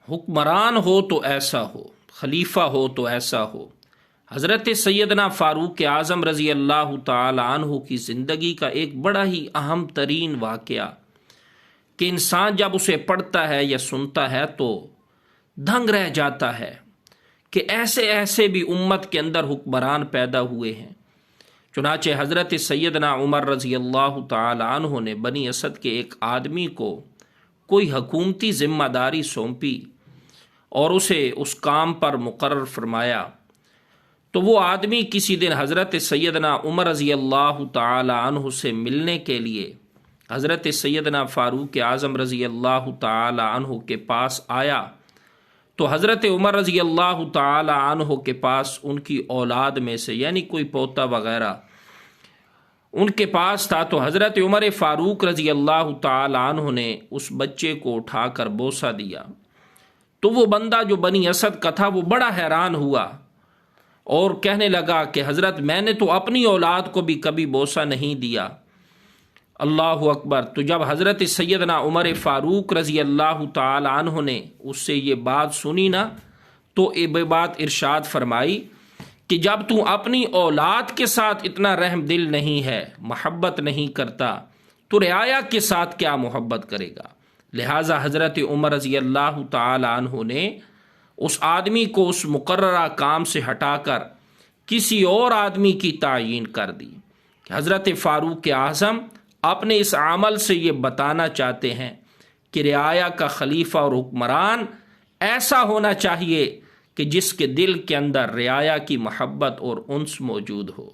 حکمران ہو تو ایسا ہو، خلیفہ ہو تو ایسا ہو۔ حضرت سیدنا فاروق اعظم رضی اللہ تعالی عنہ کی زندگی کا ایک بڑا ہی اہم ترین واقعہ کہ انسان جب اسے پڑھتا ہے یا سنتا ہے تو دنگ رہ جاتا ہے کہ ایسے ایسے بھی امت کے اندر حکمران پیدا ہوئے ہیں۔ چنانچہ حضرت سیدنا عمر رضی اللہ تعالی عنہ نے بنی اسد کے ایک آدمی کو کوئی حکومتی ذمہ داری سونپی اور اسے اس کام پر مقرر فرمایا، تو وہ آدمی کسی دن حضرت سیدنا عمر رضی اللہ تعالی عنہ سے ملنے کے لیے حضرت سیدنا فاروق اعظم رضی اللہ تعالی عنہ کے پاس آیا، تو حضرت عمر رضی اللہ تعالی عنہ کے پاس ان کی اولاد میں سے یعنی کوئی پوتا وغیرہ ان کے پاس تھا، تو حضرت عمر فاروق رضی اللہ تعالی عنہ نے اس بچے کو اٹھا کر بوسہ دیا۔ تو وہ بندہ جو بنی اسد کا تھا وہ بڑا حیران ہوا اور کہنے لگا کہ حضرت میں نے تو اپنی اولاد کو بھی کبھی بوسہ نہیں دیا۔ اللہ اکبر۔ تو جب حضرت سیدنا عمر فاروق رضی اللہ تعالی عنہ نے اس سے یہ بات سنی نا، تو یہ بات ارشاد فرمائی کہ جب تو اپنی اولاد کے ساتھ اتنا رحم دل نہیں ہے، محبت نہیں کرتا، تو رعایا کے ساتھ کیا محبت کرے گا؟ لہٰذا حضرت عمر رضی اللہ تعالی عنہ نے اس آدمی کو اس مقررہ کام سے ہٹا کر کسی اور آدمی کی تعیین کر دی کہ حضرت فاروق اعظم اپنے اس عمل سے یہ بتانا چاہتے ہیں کہ رعایا کا خلیفہ اور حکمران ایسا ہونا چاہیے کہ جس کے دل کے اندر رعایا کی محبت اور انس موجود ہو۔